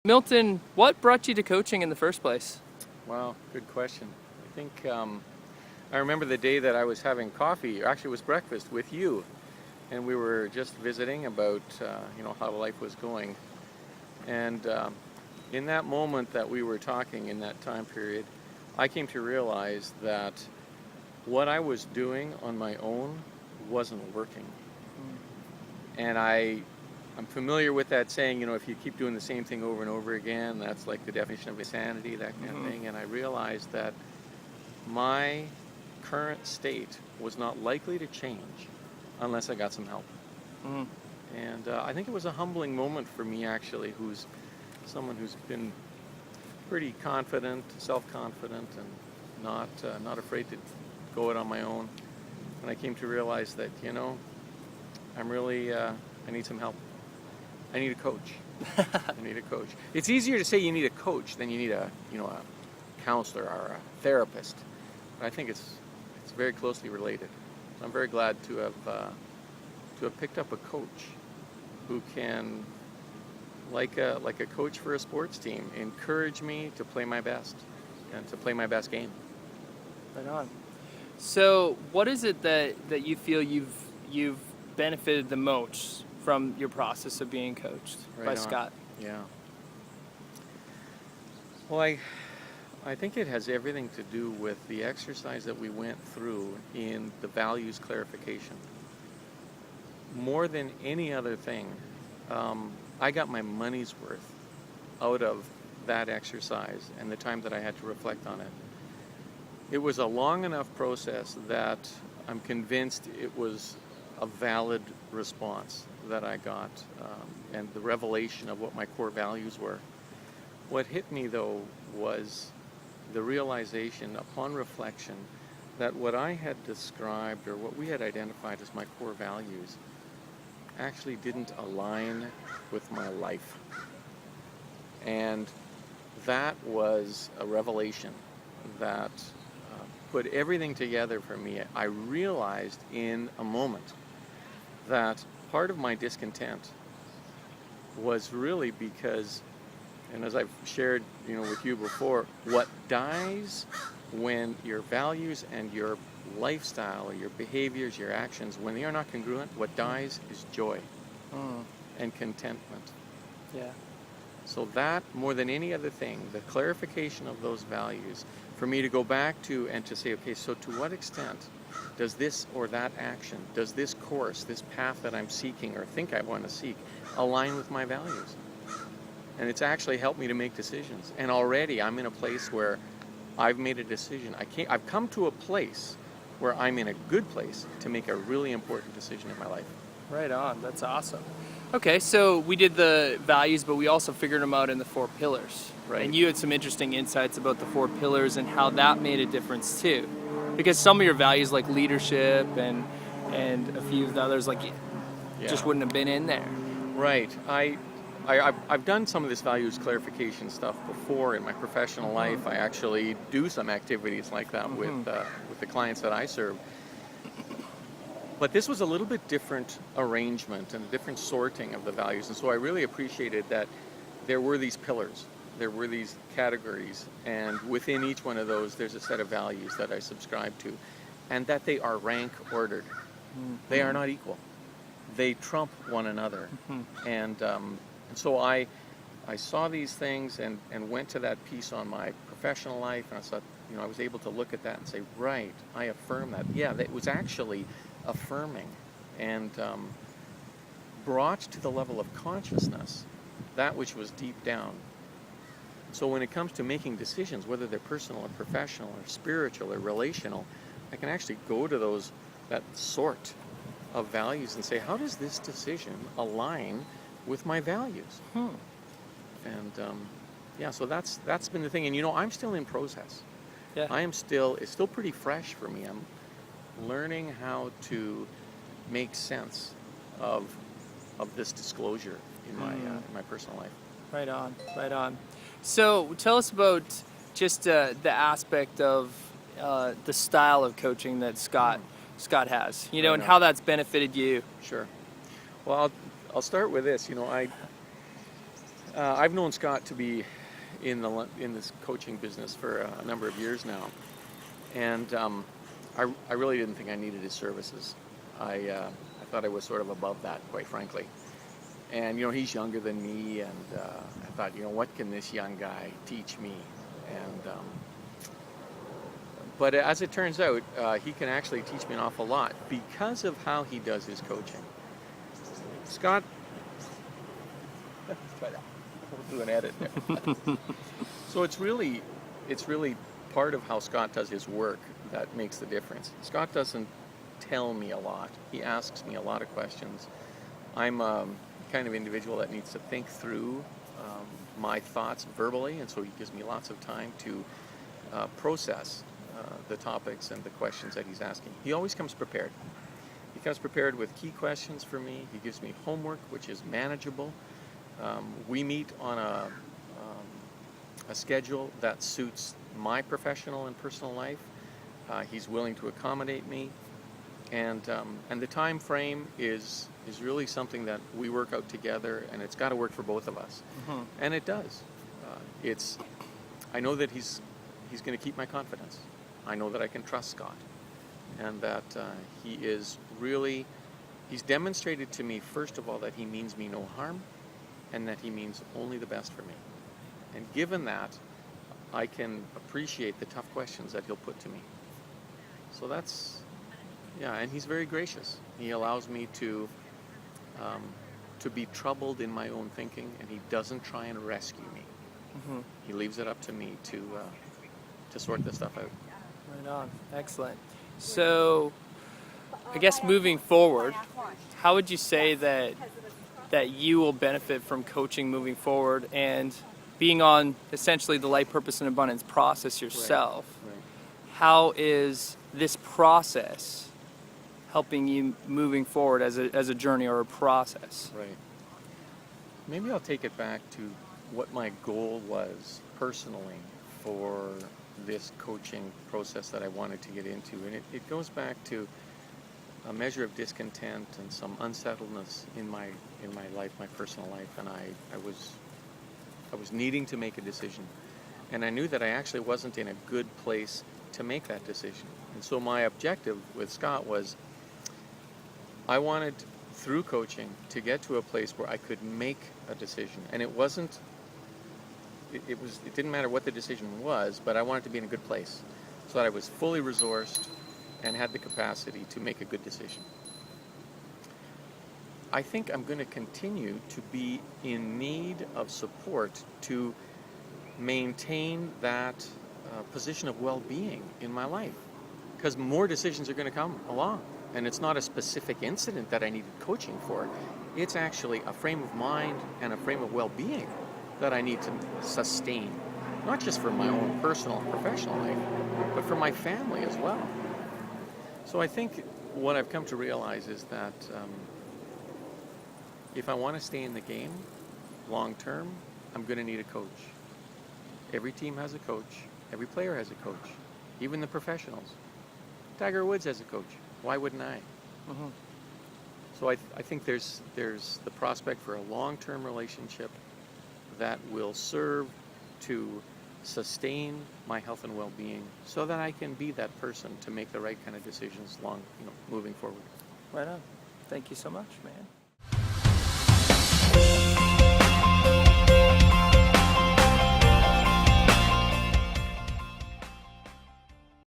Milton, what brought you to coaching in the first place? Wow, good question. I think I remember the day that I was having coffee, or actually it was breakfast with you, and we were just visiting about how life was going. And in that moment that we were talking in that time period, I came to realize that what I was doing on my own wasn't working. And I'm familiar with that saying, if you keep doing the same thing over and over again, that's like the definition of insanity, that kind of thing. And I realized that my current state was not likely to change unless I got some help. And I think it was a humbling moment for me, actually, who's someone who's been pretty confident, self-confident, and not afraid to go it on my own. And I came to realize that, I'm really, I need some help. I need a coach. I need a coach. It's easier to say you need a coach than you need a counselor or a therapist. But I think it's very closely related. So I'm very glad to have picked up a coach who can, like a coach for a sports team, encourage me to play my best and to play my best game. Right on. So, what is it that you feel you've benefited the most from your process of being coached by Scott? Yeah. Well, I think it has everything to do with the exercise that we went through in the values clarification. More than any other thing, I got my money's worth out of that exercise and the time that I had to reflect on it. It was a long enough process that I'm convinced it was a valid response that I got, and the revelation of what my core values were. What hit me, though, was the realization upon reflection that what I had described, or what we had identified as my core values, actually didn't align with my life. And that was a revelation that put everything together for me. I realized in a moment that part of my discontent was really because, and as I've shared with you before, what dies when your values and your lifestyle or your behaviors, your actions, when they are not congruent, what dies is joy and contentment. Yeah. So that, more than any other thing, the clarification of those values, for me to go back to and to say, okay, so to what extent does this or that action, does this course, this path that I'm seeking or think I want to seek, align with my values? And it's actually helped me to make decisions. And already I'm in a place where I've made a decision. I've come to a place where I'm in a good place to make a really important decision in my life. Right on. That's awesome. Okay, so we did the values, but we also figured them out in the 4 pillars. Right. And you had some interesting insights about the 4 pillars and how that made a difference too. Because some of your values, like leadership and a few of the others, just wouldn't have been in there. Right. I've done some of this values clarification stuff before in my professional life. I actually do some activities like that with the clients that I serve. But this was a little bit different arrangement and a different sorting of the values. And so I really appreciated that there were these pillars, there were these categories, and within each one of those there's a set of values that I subscribe to, and that they are rank ordered. They are not equal. They trump one another. And so I saw these things and went to that piece on my professional life, and I thought, I was able to look at that and say, right, I affirm that. Yeah, that was actually affirming and brought to the level of consciousness that which was deep down. So when it comes to making decisions, whether they're personal or professional or spiritual or relational, I can actually go to that sort of values and say, how does this decision align with my values? And so that's been the thing. And I'm still in process. Yeah. It's still pretty fresh for me. I'm learning how to make sense of this disclosure in my personal life. Right on, right on. So tell us about just the aspect of the style of coaching that Scott has, and how that's benefited you. Sure. Well, I'll start with this. I've known Scott to be in this coaching business for a number of years now, and I really didn't think I needed his services. I thought I was sort of above that, quite frankly. And he's younger than me, and I thought, what can this young guy teach me? And but as it turns out, he can actually teach me an awful lot because of how he does his coaching. Scott. Let's try that. We'll do an edit there. So it's really part of how Scott does his work that makes the difference. Scott doesn't tell me a lot. He asks me a lot of questions. I'm a kind of individual that needs to think through my thoughts verbally, and so he gives me lots of time to process the topics and the questions that he's asking. He always comes prepared. He comes prepared with key questions for me. He gives me homework, which is manageable. We meet on a schedule that suits my professional and personal life. He's willing to accommodate me, and the time frame is really something that we work out together, and it's got to work for both of us, and it does. I know that he's going to keep my confidence. I know that I can trust Scott, and that he's demonstrated to me, first of all, that he means me no harm, and that he means only the best for me. And given that, I can appreciate the tough questions that he'll put to me. So and he's very gracious. He allows me to be troubled in my own thinking, and he doesn't try and rescue me. He leaves it up to me to sort this stuff out. Right on. Excellent. So, I guess moving forward, how would you say that you will benefit from coaching moving forward and being on essentially the life purpose and abundance process yourself? Right. How is this process helping you moving forward as a journey or a process? Right. Maybe I'll take it back to what my goal was personally for this coaching process that I wanted to get into. And it goes back to a measure of discontent and some unsettledness in my life, my personal life, and I was needing to make a decision. And I knew that I actually wasn't in a good place to make that decision. And so my objective with Scott was I wanted, through coaching, to get to a place where I could make a decision. And it didn't matter what the decision was, but I wanted to be in a good place so that I was fully resourced and had the capacity to make a good decision. I think I'm going to continue to be in need of support to maintain that position of well-being in my life, because more decisions are going to come along, and it's not a specific incident that I needed coaching for. It's actually a frame of mind and a frame of well-being that I need to sustain, not just for my own personal and professional life, but for my family as well. So I think what I've come to realize is that if I want to stay in the game long term, I'm going to need a coach. Every team has a coach. Every player has a coach. Even the professionals. Tiger Woods has a coach. Why wouldn't I? So I think there's the prospect for a long-term relationship that will serve to sustain my health and well-being so that I can be that person to make the right kind of decisions moving forward. Right on. Thank you so much, man.